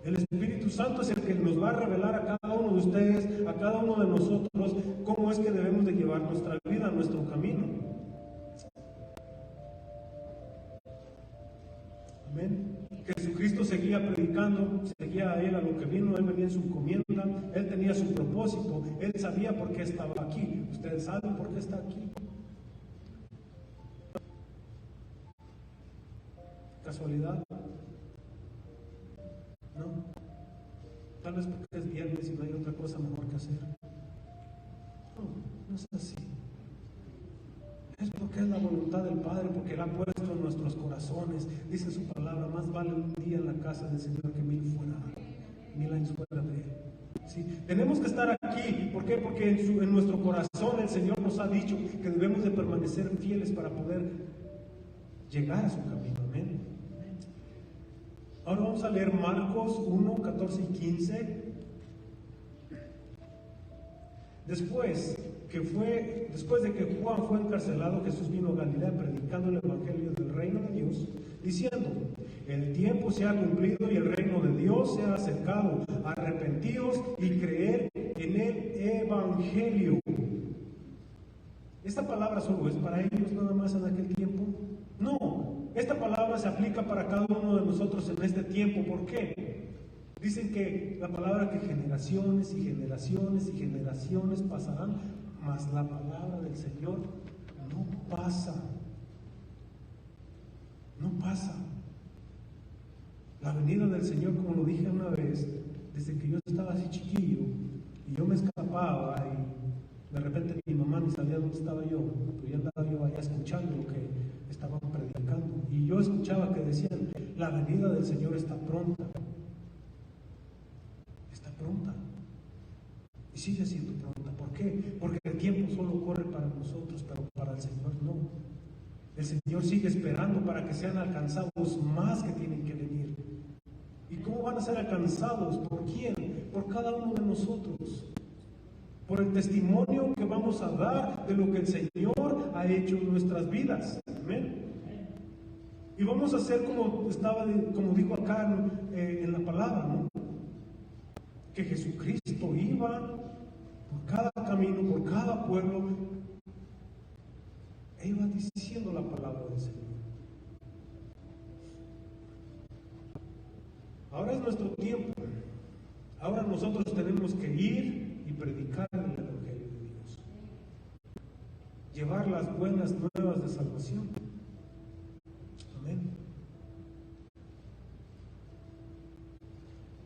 El Espíritu Santo es el que nos va a revelar a cada uno de ustedes, a cada uno de nosotros, cómo es que debemos de llevar nuestra vida, nuestro camino. Amén. Jesucristo seguía predicando, seguía a Él a lo que vino, Él venía en su encomienda, Él tenía su propósito, Él sabía por qué estaba aquí. ¿Ustedes saben por qué está aquí? ¿Casualidad? No. Tal vez porque es viernes y no hay otra cosa mejor que hacer. No, no es así. Es porque es la voluntad del Padre, porque Él ha puesto en nuestros corazones. Dice su palabra: más vale un día en la casa del Señor que 1000 fuera, 1000 años fuera de Él. ¿Sí? Tenemos que estar aquí. ¿Por qué? Porque en nuestro corazón el Señor nos ha dicho que debemos de permanecer fieles para poder llegar a su camino. Amén. Ahora vamos a leer Marcos 1, 14 y 15. Después de que Juan fue encarcelado, Jesús vino a Galilea predicando el evangelio del reino de Dios, diciendo: el tiempo se ha cumplido y el reino de Dios se ha acercado. Arrepentíos y creed en el evangelio. ¿Esta palabra solo es para ellos nada más en aquel tiempo? No, esta palabra se aplica para cada uno de nosotros en este tiempo. ¿Por qué? Dicen que la palabra que generaciones y generaciones y generaciones pasarán, mas la palabra del Señor no pasa. No pasa. La venida del Señor, como lo dije una vez, desde que yo estaba así chiquillo y yo me escapaba y de repente mi mamá ni sabía dónde estaba yo, pero ya andaba yo allá escuchando lo que estaban predicando, y yo escuchaba que decían: la venida del Señor está pronta. Está pronta y sigue siendo pronta. ¿Por qué? Porque el tiempo solo corre para nosotros, pero para el Señor no. El Señor sigue esperando para que sean alcanzados más que tienen que venir. ¿Y cómo van a ser alcanzados? ¿Por quién? Por cada uno de nosotros. Por el testimonio que vamos a dar de lo que el Señor ha hecho en nuestras vidas. Amén. Y vamos a hacer como dijo acá en la palabra, ¿no? Que Jesucristo iba por cada camino, por cada pueblo, e iba diciendo la palabra del Señor. Ahora es nuestro tiempo. Ahora nosotros tenemos que ir y predicar el evangelio de Dios, llevar las buenas nuevas de salvación. Amén.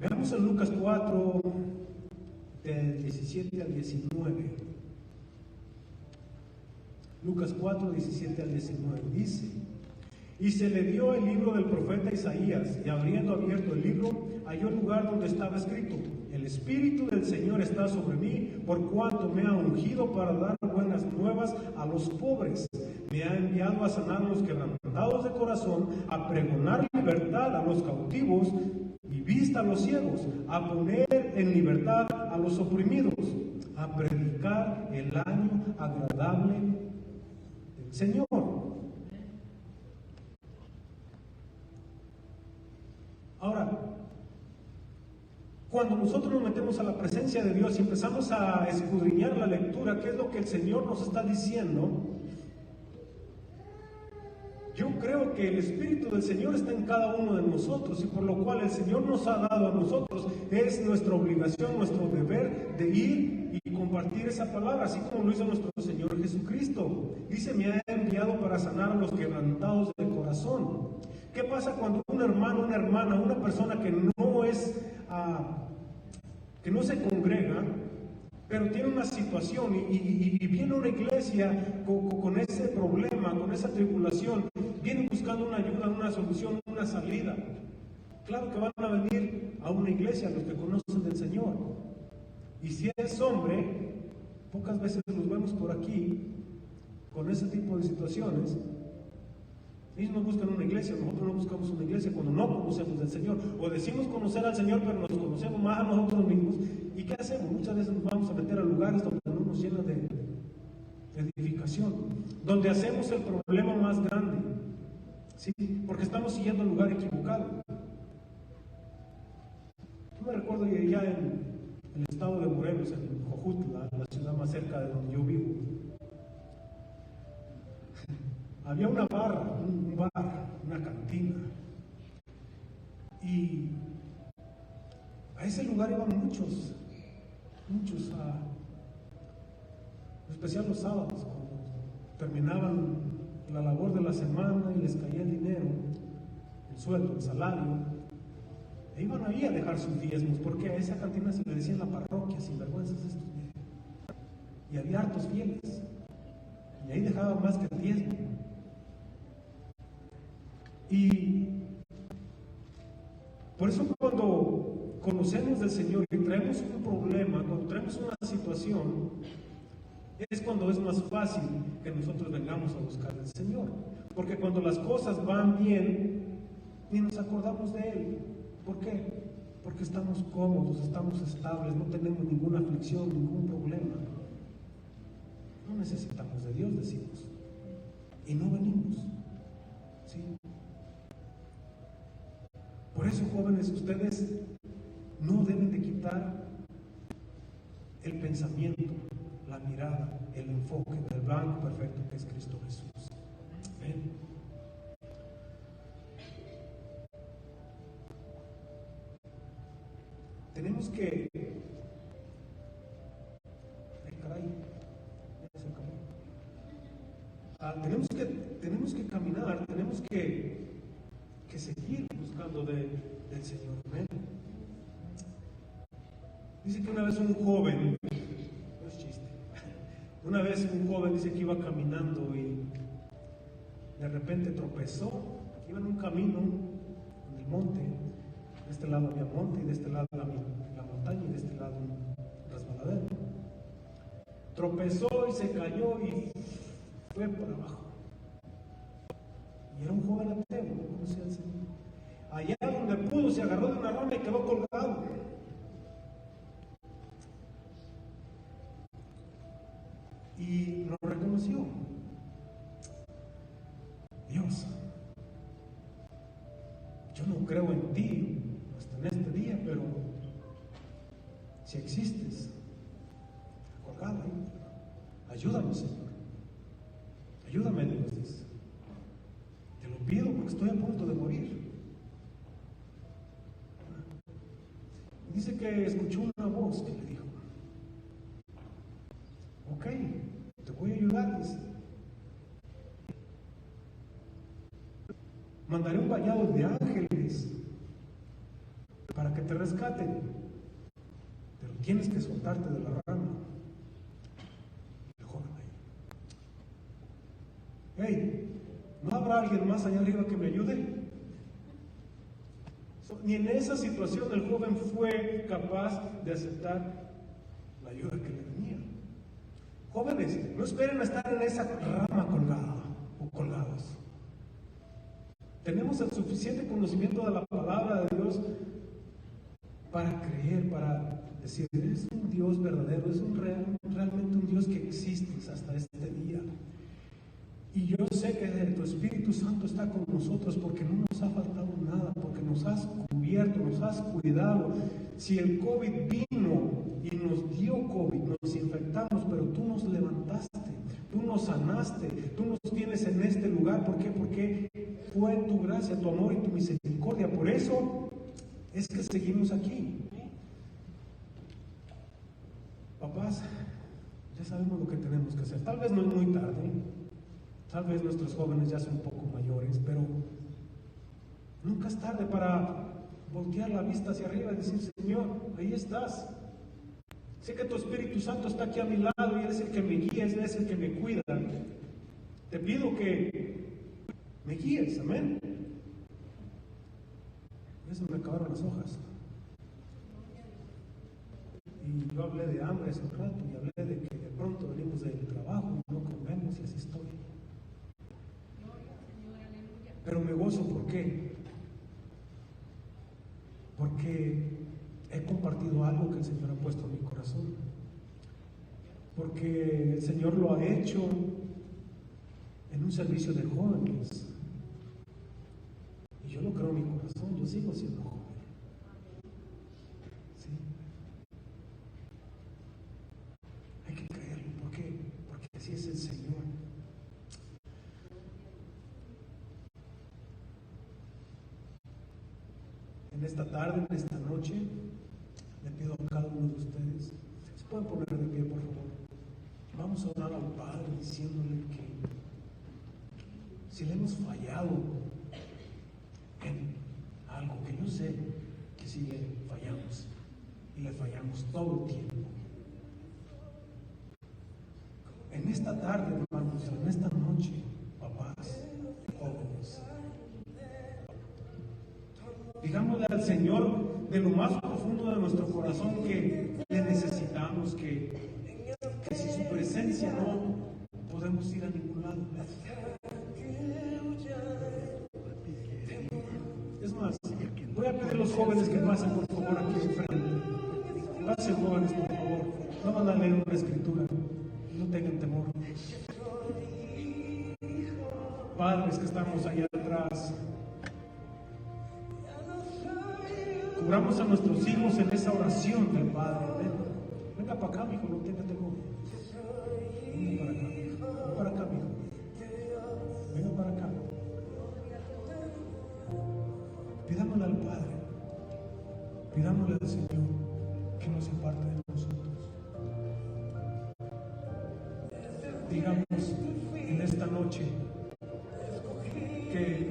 Veamos en Lucas 4, del 17 al 19. Lucas 4, 17 al 19 dice: y se le dio el libro del profeta Isaías, y abriendo abierto el libro, halló el lugar donde estaba escrito: el Espíritu del Señor está sobre mí, por cuanto me ha ungido para dar buenas nuevas a los pobres. Me ha enviado a sanar a los quebrantados de corazón, a pregonar libertad a los cautivos y vista a los ciegos, a poner en libertad a los oprimidos, a predicar el año agradable del Señor. Ahora, cuando nosotros nos metemos a la presencia de Dios y empezamos a escudriñar la lectura, ¿qué es lo que el Señor nos está diciendo? Yo creo que el Espíritu del Señor está en cada uno de nosotros, y por lo cual el Señor nos ha dado a nosotros, es nuestra obligación, nuestro deber de ir y compartir esa palabra, así como lo hizo nuestro Señor Jesucristo. Dice: me ha enviado para sanar a los quebrantados de corazón. ¿Qué pasa cuando un hermano, una hermana, una persona que no es, que no se congrega, pero tiene una situación y viene a una iglesia con ese problema, con esa tribulación, viene buscando una ayuda, una solución, una salida? Claro que van a venir a una iglesia los que conocen del Señor. Y si es hombre, pocas veces los vemos por aquí con ese tipo de situaciones. Ellos no buscan una iglesia, nosotros no buscamos una iglesia cuando no conocemos del Señor. O decimos conocer al Señor, pero nos conocemos más a nosotros mismos. ¿Y qué hacemos? Muchas veces nos vamos a meter a lugares donde no nos llena de edificación, donde hacemos el problema más grande, ¿sí? Porque estamos siguiendo el lugar equivocado. Yo me recuerdo ya en el estado de Morelos, en Jojutla, la ciudad más cerca de donde yo vivo, había una barra, un bar, una cantina, y a ese lugar iban muchos, en especial los sábados, cuando terminaban la labor de la semana y les caía el dinero, el sueldo, el salario, e iban ahí a dejar sus diezmos, porque a esa cantina se le decía en la parroquia: sinvergüenzas estos viejos. Y había hartos fieles, y ahí dejaban más que el diezmo. Y por eso, cuando conocemos del Señor y traemos un problema, cuando traemos una situación, es cuando es más fácil que nosotros vengamos a buscar al Señor. Porque cuando las cosas van bien, ni nos acordamos de Él. ¿Por qué? Porque estamos cómodos, estamos estables, no tenemos ninguna aflicción, ningún problema. necesitamos de Dios, decimos, y no venimos. ¿Sí? Por eso, jóvenes, ustedes no deben de quitar el pensamiento, la mirada, el enfoque del blanco perfecto que es Cristo Jesús. Amén. Tenemos que... tenemos que caminar, tenemos que seguir buscando del Señor. Amén. Dice que una vez un joven, no es chiste, una vez un joven dice que iba caminando y de repente tropezó, iba en un camino en el monte, de este lado había monte y de este lado la montaña y de este lado un resbaladero. Tropezó y se cayó y fue por abajo. Y era un joven ateo, no conocía al Señor. Allá donde pudo se agarró de una rama y quedó colgado. Y lo reconoció. Dios, yo no creo en ti hasta en este día, pero si existes, colgado ahí, ayúdame, Señor. Ayúdame, Dios, dice. Te lo pido porque estoy a punto de morir. Dice que escuchó una voz que le dijo: ok, te voy a ayudar, dice. Mandaré un vallado de ángeles para que te rescaten, pero tienes que soltarte de la rama. El joven ahí: hey, ¿no habrá alguien más allá arriba que me ayude? Ni en esa situación el joven fue capaz de aceptar la ayuda que le venía. Jóvenes, no esperen a estar en esa rama colgada o colgados. Tenemos el suficiente conocimiento de la palabra de Dios para creer, para decir, es un Dios verdadero, es realmente un Dios que existe hasta este día. Y yo sé que tu Espíritu Santo está con nosotros porque no nos ha faltado nada, porque nos has cubierto, nos has cuidado. Si el COVID vino y nos dio COVID, nos infectamos, pero tú nos levantaste, tú nos sanaste, tú nos tienes en este lugar. ¿Por qué? Porque fue tu gracia, tu amor y tu misericordia. Por eso es que seguimos aquí. Papás, ya sabemos lo que tenemos que hacer. Tal vez no es muy tarde, tal vez nuestros jóvenes ya son un poco mayores, pero nunca es tarde para voltear la vista hacia arriba y decir: Señor, ahí estás. Sé que tu Espíritu Santo está aquí a mi lado y eres el que me guía, eres el que me cuida. Te pido que me guíes, amén. Ya se me acabaron las hojas. Y yo hablé de hambre hace un rato y hablé de que de pronto venimos del trabajo y no comemos y así estoy. Pero me gozo, ¿por qué? Porque he compartido algo que el Señor ha puesto en mi corazón. Porque el Señor lo ha hecho en un servicio de jóvenes. Y yo lo creo en mi corazón, yo sigo siendo joven. ¿Sí? Hay que creerlo. ¿Por qué? Porque así es el Señor. En esta tarde, en esta noche, le pido a cada uno de ustedes, ¿se pueden poner de pie, por favor? Vamos a orar al Padre diciéndole que si le hemos fallado en algo, que yo sé que sí le fallamos, y le fallamos todo el tiempo. En esta tarde, hermanos, en esta noche, papás, jóvenes, digámosle al Señor de lo más profundo de nuestro corazón que le necesitamos, que sin su presencia no podemos ir a ningún lado. Es más, voy a pedir a los jóvenes que pasen por favor aquí enfrente. Pasen, jóvenes, por favor. No van a leer una escritura. no tengan temor. Padres que estamos allá atrás, cubramos a nuestros hijos en esa oración del Padre. Venga para acá, mijo, no tenga temor. Venga para acá, mijo. Venga para acá, mijo. Venga para acá. Pidámosle al Padre, pidámosle al Señor que no se aparte de nosotros. Digamos en esta noche que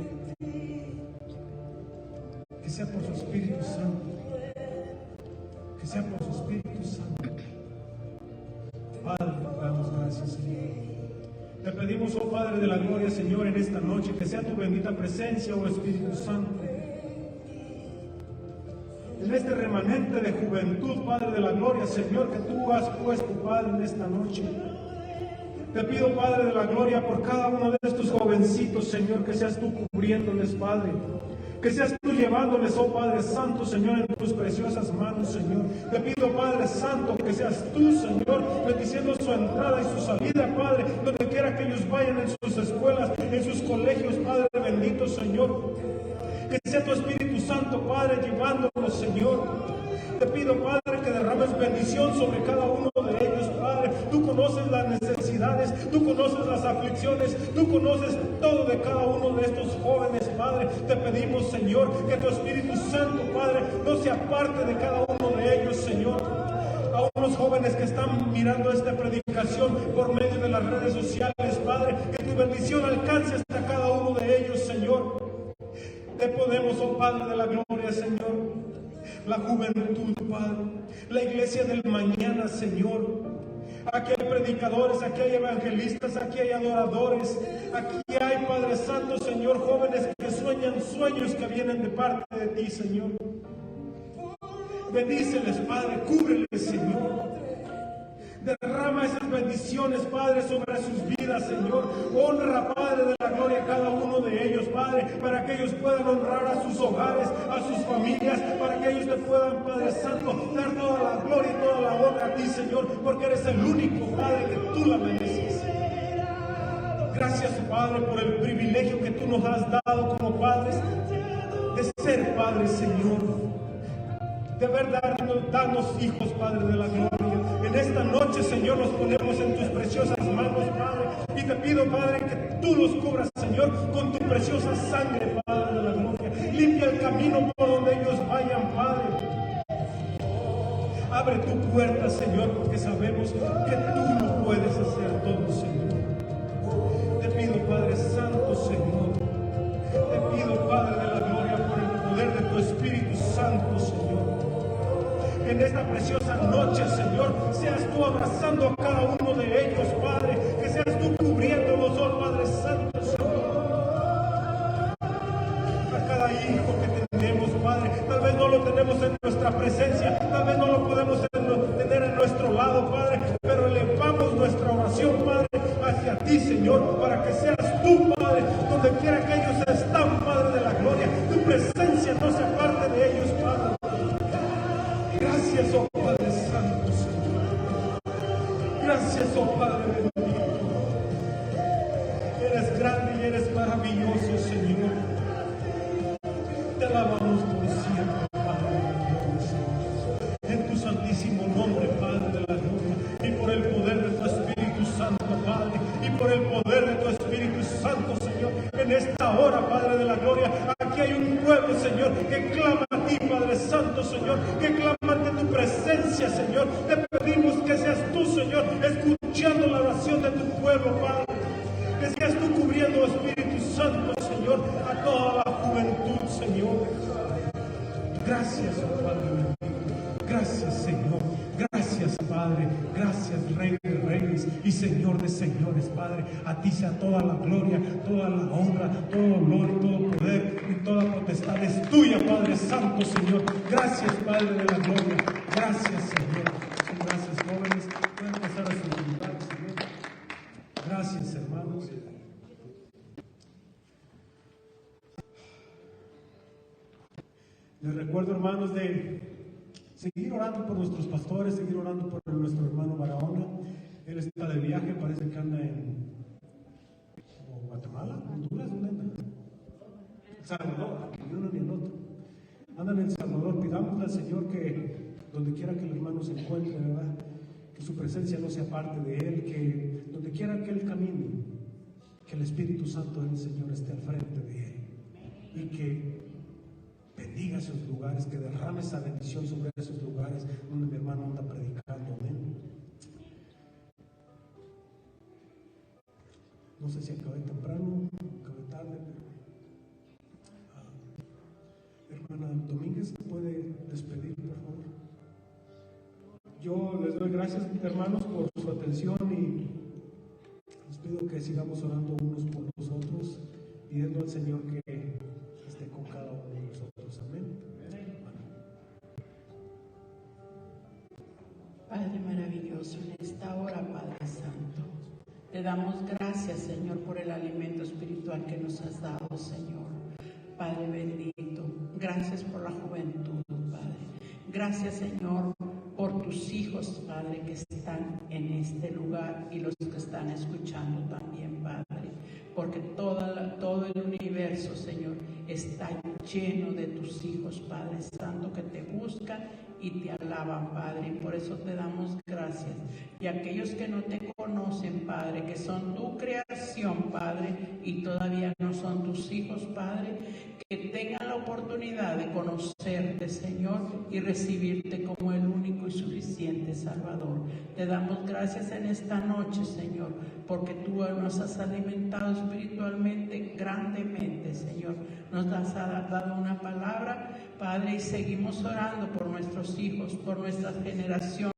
sea por su Espíritu Santo, que sea por su Espíritu Santo. Padre, te damos gracias, Señor. Te pedimos, oh Padre de la gloria, Señor, en esta noche, que sea tu bendita presencia, oh Espíritu Santo, en este remanente de juventud, Padre de la gloria, Señor, que tú has puesto, Padre, en esta noche. Te pido, Padre de la gloria, por cada uno de estos jovencitos, Señor, que seas tú cubriéndoles, Padre. Que seas tú llevándoles, oh Padre Santo, Señor, en tus preciosas manos, Señor. Te pido, Padre Santo, que seas tú, Señor, bendiciendo su entrada y su salida, Padre, donde quiera que ellos vayan, en sus escuelas, en sus colegios, Padre bendito, Señor. Que sea tu Espíritu Santo, Padre, llevándolos, Señor. Te pido, Padre, que derrames bendición sobre cada uno de ellos, Padre. Tú conoces las necesidades, tú conoces las aflicciones, tú conoces todo de cada uno de estos jóvenes, Padre. Te pedimos, Señor, que tu Espíritu Santo, Padre, no se aparte de cada uno de ellos, Señor. A unos jóvenes que están mirando esta predicación por medio de las redes sociales, Padre, que tu bendición alcance hasta cada uno de ellos, Señor. Te podemos, oh Padre de la gloria, Señor, la juventud, Padre, la iglesia del mañana, Señor. Aquí hay predicadores, aquí hay evangelistas, aquí hay adoradores, aquí hay, Padre Santo, Señor, jóvenes que sueñan sueños que vienen de parte de ti, Señor. Bendíceles, Padre, cúbreles, Señor. Derrama esas bendiciones, Padre, sobre sus vidas, Señor. Honra, Padre de la gloria, a cada uno de ellos, Padre, para que ellos puedan honrar a sus hogares, a sus familias, para que ellos te puedan, Padre Santo, dar toda la gloria y toda la honra a ti, Señor, porque eres el único, Padre, que tú la mereces. Gracias, Padre, por el privilegio que tú nos has dado como padres, de ser Padre, Señor. De verdad, danos hijos, Padre de la gloria. En esta noche, Señor, los ponemos en tus preciosas manos, Padre. Y te pido, Padre, que tú los cubras, Señor, con tu preciosa sangre, Padre de la gloria. Limpia el camino por donde ellos vayan, Padre. Abre tu puerta, Señor, porque sabemos que tú lo puedes hacer todo, Señor. Te pido, Padre Santo, Señor. Te pido, Padre de la gloria, por el poder de tu Espíritu Santo, Señor. En esta preciosa noche, Señor, seas tú abrazando a cada uno de ellos, Padre, que seas tú cubriéndolos, oh Padre Santo, Señor. A cada hijo que tenemos, Padre, tal vez no lo tenemos en nuestra presencia, tal vez no lo podemos tener en nuestro lado, Padre, pero elevamos nuestra oración, Padre, hacia ti, Señor, para que seas tú, Padre, donde quiera que ellos están, Padre de la gloria, tu presencia no se aparte de ellos, Padre. Gracias, oh Padre Santo, Señor. Gracias, oh Padre bendito. Eres grande y eres maravilloso, Señor. Te alabamos por siempre, Padre de la gloria, en tu santísimo nombre, Padre de la gloria, y por el poder de tu Espíritu Santo, Padre, y por el poder de tu Espíritu Santo, Señor. En esta hora, Padre de la gloria, aquí hay un pueblo, Señor, que clama a ti, Padre Santo, Señor, que clama ante tu presencia, Señor. Te pedimos que seas tú, Señor, escuchando la oración de tu pueblo, Padre. Que seas tú cubriendo, Espíritu Santo, Señor, a toda la juventud, Señor. Gracias, oh Padre bendito. Gracias, Señor. Gracias, Padre. Gracias, Rey de Reyes y Señor de Señores, Padre. A ti sea toda la gloria, toda la honra, todo honor y todo poder y toda potestad es tuya, Padre Santo, Señor. Gracias, Padre de la gloria. Gracias, Señor. Gracias, jóvenes. Pueden pasar a sus lugares, Señor. Gracias, hermanos. Les recuerdo, hermanos, de seguir orando por nuestros pastores, seguir orando por nuestro hermano Barahona. Él está de de viaje, parece que anda en Guatemala, Honduras, ¿dónde anda? Salvador, ni uno ni el otro. Andan en Salvador. Pidámosle al Señor que donde quiera que el hermano se encuentre, ¿verdad?, que su presencia no sea parte de él, que donde quiera que él camine, que el Espíritu Santo del Señor esté al frente de él y que bendiga esos lugares, que derrame esa bendición sobre esos lugares donde mi hermano anda predicando. Amén. No sé si acabé temprano, acabé tarde, pero hermana Domínguez, ¿puede despedir, por favor? Yo les doy gracias, hermanos, por su atención y les pido que sigamos orando unos por los otros, pidiendo al Señor que esté con cada uno de nosotros. Amén. Padre maravilloso, en esta hora, Padre Santo, te damos gracias, Señor, por el alimento espiritual que nos has dado, Señor. Padre bendito, gracias por la juventud, Padre. Gracias, Señor, por tus hijos, Padre, que están en este lugar y los que están escuchando también, Padre. Porque todo el universo, Señor, está lleno de tus hijos, Padre Santo, que te buscan y te alaban, Padre, y por eso te damos gracias. Y aquellos que no te conocen, Padre, que son tu creación, Padre, y todavía no son tus hijos, Padre, que tengan la oportunidad de conocerte, Señor, y recibirte como el único y suficiente Salvador. Te damos gracias en esta noche, Señor, porque tú nos has alimentado espiritualmente grandemente, Señor. Nos has dado una palabra, Padre, y seguimos orando por nuestros hijos, por nuestra generación,